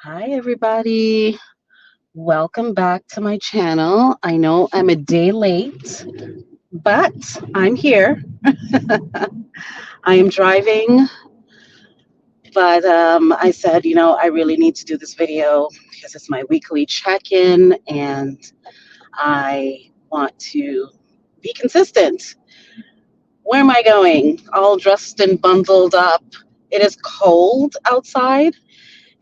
Hi, everybody. Welcome back to my channel. I know I'm a day late, but I'm here. I am driving, but I said, I really need to do this video because it's my weekly check in and I want to be consistent. Where am I going? All dressed and bundled up. It is cold outside.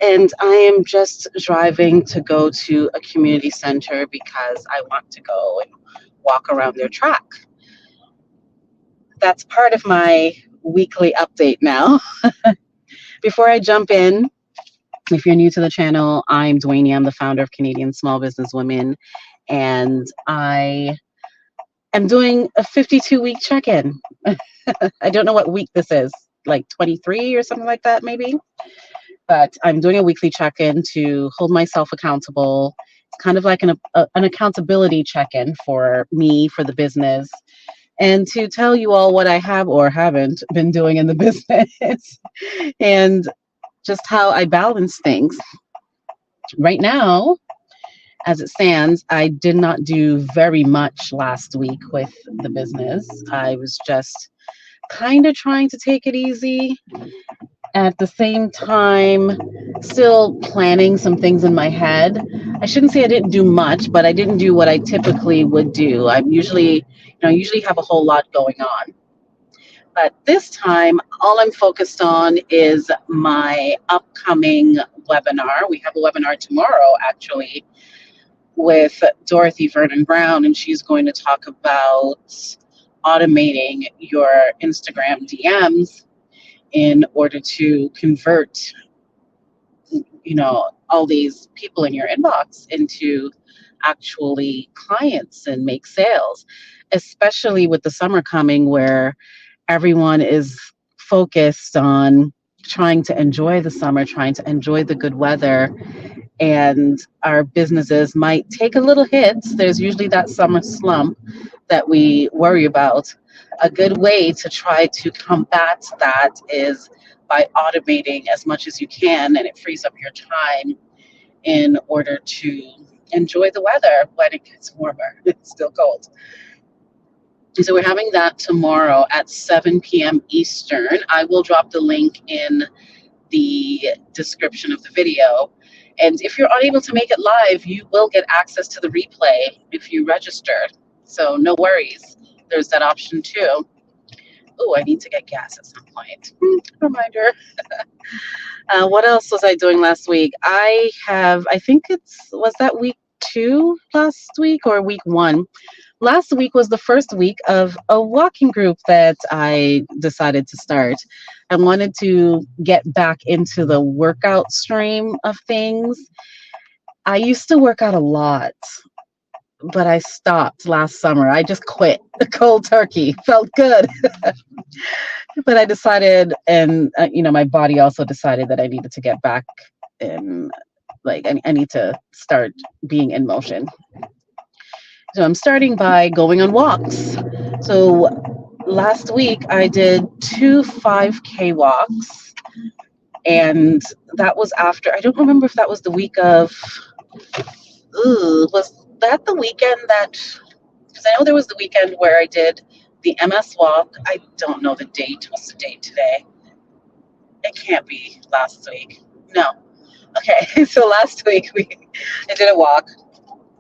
And I am just driving to go to a community center because I want to go and walk around their track. That's part of my weekly update now. Before I jump in, if you're new to the channel, I'm Dwayne. I'm the founder of Canadian Small Business Women, and I am doing a 52-week check-in. I don't know what week this is, like 23 or something like that, maybe. But I'm doing a weekly check-in to hold myself accountable. It's kind of like an accountability check-in for me, for the business, and to tell you all what I have or haven't been doing in the business and just how I balance things. Right now, as it stands, I did not do very much last week with the business. I was just kind of trying to take it easy, at the same time still planning some things in my head. I shouldn't say I didn't do much, but I didn't do what I typically would do. I'm usually, I usually have a whole lot going on. But this time, all I'm focused on is my upcoming webinar. We have a webinar tomorrow, actually, with Dorothy Vernon Brown, and she's going to talk about automating your Instagram DMs in order to convert all these people in your inbox into actually clients and make sales, especially with the summer coming where everyone is focused on trying to enjoy the summer, trying to enjoy the good weather, and our businesses might take a little hit. There's usually that summer slump that we worry about. A good way to try to combat that is by automating as much as you can, and it frees up your time in order to enjoy the weather when it gets warmer. It's still cold. So we're having that tomorrow at 7 p.m. Eastern. I will drop the link in the description of the video. And if you're unable to make it live, you will get access to the replay if you registered. So no worries. There's that option too. Oh, I need to get gas at some point. Reminder. What else was I doing last week? I think was that week 2 last week or week 1? Last week was the first week of a walking group that I decided to start. I wanted to get back into the workout stream of things. I used to work out a lot, but I stopped last summer. I just quit cold turkey. Felt good. But I decided, and my body also decided that I needed to get back in, like, I need to start being in motion. So I'm starting by going on walks. So last week I did 2 5K walks, and that was after, I don't remember if that was the week of, was that the weekend that, because I know there was the weekend where I did the MS walk. I don't know the date. What's the date today? It can't be last week. No. Okay, so last week I did a walk,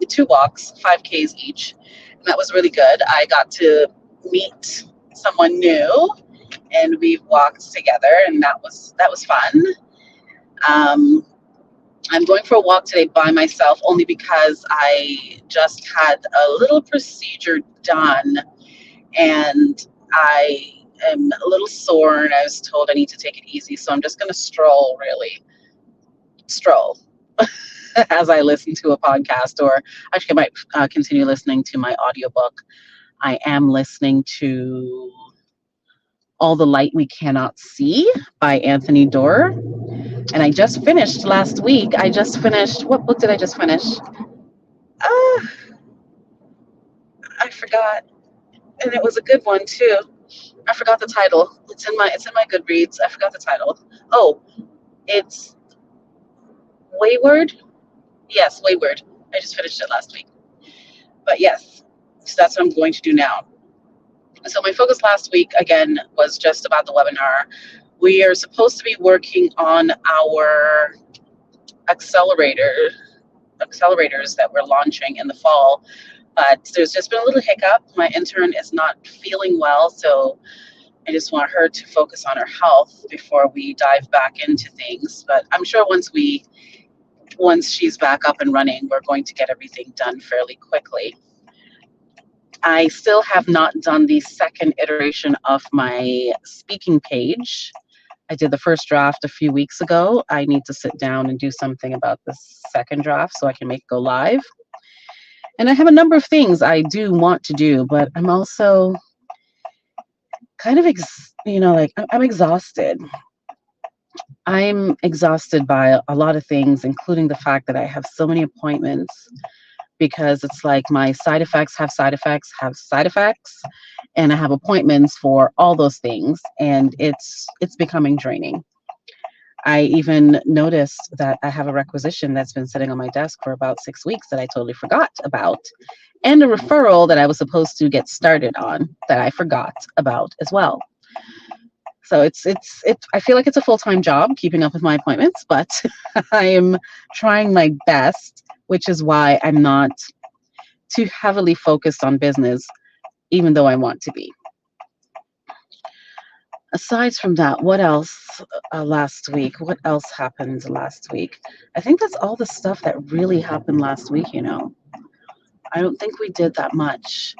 2 walks, 5Ks each, and that was really good. I got to meet someone new, and we walked together, and that was fun. I'm going for a walk today by myself only because I just had a little procedure done, and I am a little sore, and I was told I need to take it easy, so I'm just going to stroll as I listen to a podcast, or actually I might continue listening to my audiobook. I am listening to All the Light We Cannot See by Anthony Doerr. And I just finished last week. What book did I just finish? I forgot. And it was a good one too. I forgot the title. It's in my Goodreads. I forgot the title. Oh, it's Wayward. Yes, Wayward. I just finished it last week. But yes, so that's what I'm going to do now. So my focus last week again was just about the webinar. We are supposed to be working on our accelerators that we're launching in the fall, but there's just been a little hiccup. My intern is not feeling well, so I just want her to focus on her health before we dive back into things. But I'm sure once she's back up and running, we're going to get everything done fairly quickly. I still have not done the second iteration of my speaking page. I did the first draft a few weeks ago. I need to sit down and do something about the second draft so I can make it go live. And I have a number of things I do want to do, but I'm also kind of, I'm exhausted. I'm exhausted by a lot of things, including the fact that I have so many appointments because it's like my side effects have side effects have side effects, and I have appointments for all those things, and it's becoming draining. I even noticed that I have a requisition that's been sitting on my desk for about 6 weeks that I totally forgot about, and a referral that I was supposed to get started on that I forgot about as well. So it's I feel like it's a full-time job keeping up with my appointments, but I am trying my best, which is why I'm not too heavily focused on business, even though I want to be. Aside from that, what else last week? What else happened last week? I think that's all the stuff that really happened last week, I don't think we did that much.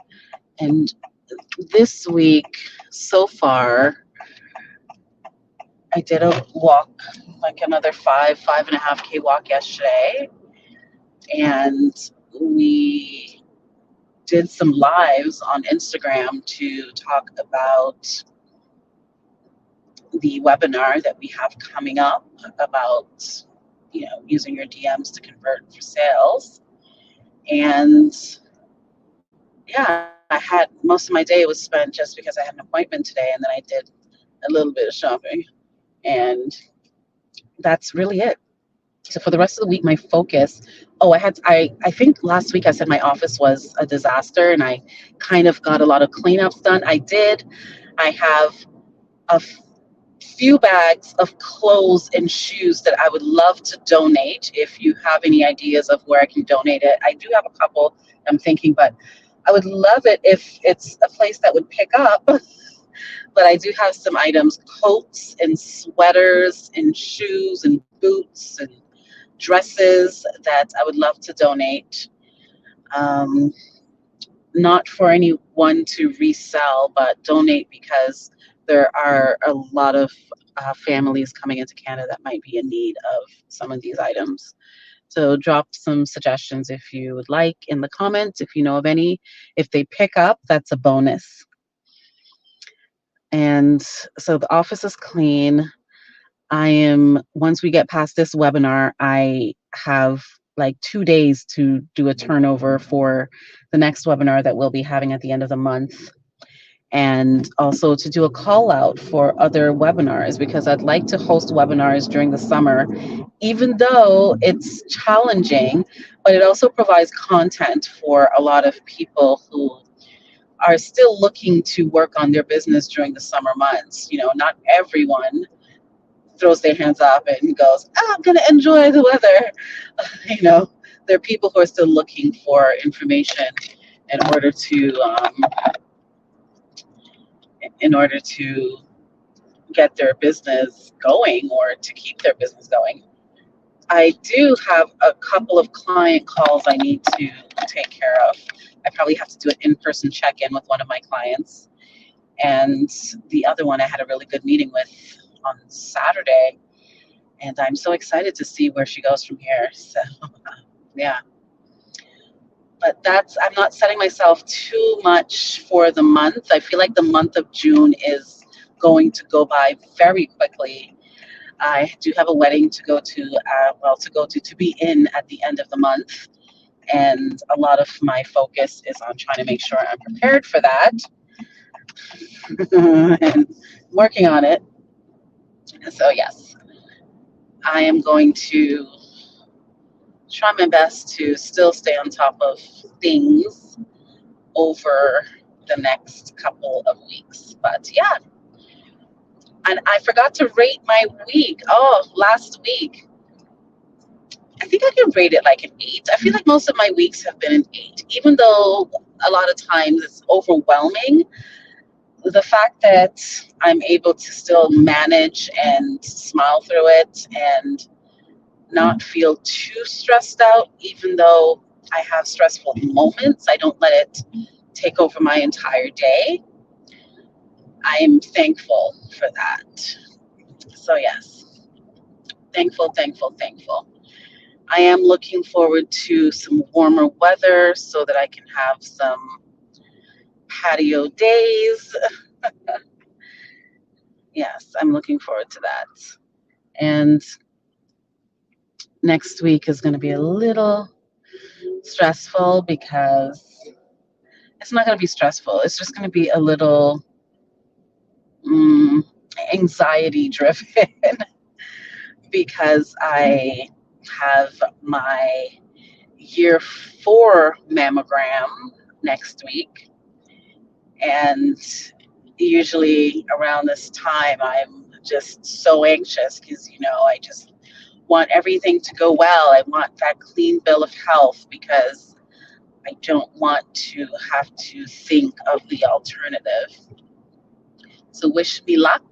And this week, so far, I did a walk, like another 5.5K walk yesterday. And we did some lives on Instagram to talk about the webinar that we have coming up about, using your DMs to convert for sales. And yeah, I had most of my day was spent just because I had an appointment today, and then I did a little bit of shopping, and that's really it. So for the rest of the week, my focus. Oh, I think last week I said my office was a disaster, and I kind of got a lot of cleanups done. I did. I have a few bags of clothes and shoes that I would love to donate. If you have any ideas of where I can donate it, I do have a couple I'm thinking, but I would love it if it's a place that would pick up. But I do have some items, coats and sweaters and shoes and boots and dresses that I would love to donate. Um, Not for anyone to resell, but donate because there are a lot of families coming into Canada that might be in need of some of these items. So drop some suggestions if you would like in the comments, if you know of any. If they pick up, that's a bonus. And so the office is clean. Once we get past this webinar, I have like 2 days to do a turnover for the next webinar that we'll be having at the end of the month. And also to do a call out for other webinars, because I'd like to host webinars during the summer, even though it's challenging, but it also provides content for a lot of people who are still looking to work on their business during the summer months. Not everyone throws their hands up and goes, I'm going to enjoy the weather. There are people who are still looking for information in order to get their business going or to keep their business going. I do have a couple of client calls I need to take care of. I probably have to do an in-person check-in with one of my clients. And the other one I had a really good meeting with on Saturday. And I'm so excited to see where she goes from here. So, yeah. But I'm not setting myself too much for the month. I feel like the month of June is going to go by very quickly. I do have a wedding to go to be in at the end of the month. And a lot of my focus is on trying to make sure I'm prepared for that and working on it. So, yes, I am going to try my best to still stay on top of things over the next couple of weeks. But yeah, and I forgot to rate my week. Oh, last week. I think I can rate it like an 8. I feel like most of my weeks have been an 8, even though a lot of times it's overwhelming. The fact that I'm able to still manage and smile through it and not feel too stressed out, even though I have stressful moments, I don't let it take over my entire day. I am thankful for that. So, yes, thankful, thankful, thankful. I am looking forward to some warmer weather so that I can have some patio days. Yes, I'm looking forward to that. And next week is going to be a little stressful because it's not going to be stressful. It's just going to be a little mm, anxiety driven because I have my year 4 mammogram next week. And usually around this time, I'm just so anxious because, I just want everything to go well. I want that clean bill of health because I don't want to have to think of the alternative. So wish me luck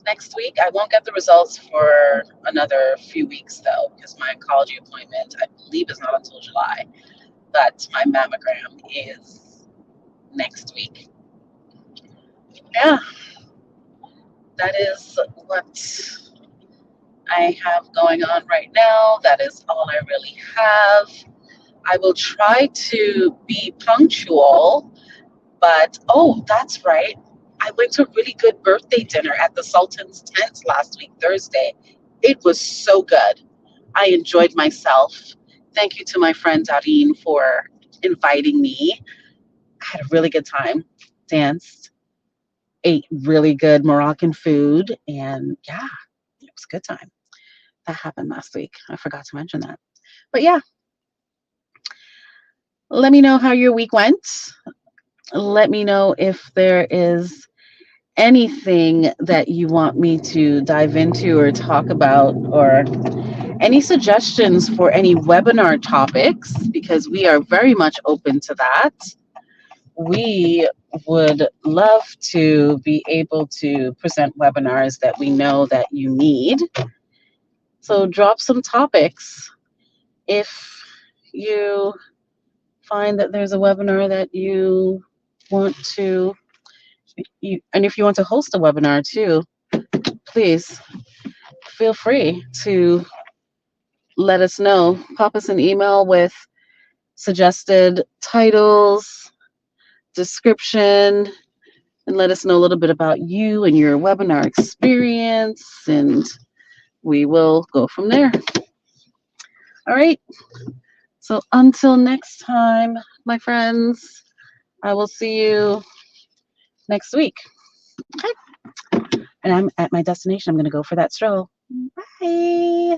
next week. I won't get the results for another few weeks though, because my oncology appointment, I believe, is not until July, but my mammogram is next week. Yeah, that is what I have going on right now. That is all I really have. I will try to be punctual, but oh, that's right. I went to a really good birthday dinner at the Sultan's tent last week, Thursday. It was so good. I enjoyed myself. Thank you to my friend Darine for inviting me. I had a really good time, danced, ate really good Moroccan food, and yeah, it was a good time. That happened last week. I forgot to mention that. But yeah, let me know how your week went. Let me know if there is anything that you want me to dive into or talk about, or any suggestions for any webinar topics, because we are very much open to that. We would love to be able to present webinars that we know that you need. So drop some topics. If you find that there's a webinar that you want to, and if you want to host a webinar too, please feel free to let us know. Pop us an email with suggested titles, description, and let us know a little bit about you and your webinar experience, and we will go from there. All right. So until next time, my friends, I will see you next week. Okay. And I'm at my destination. I'm going to go for that stroll. Bye.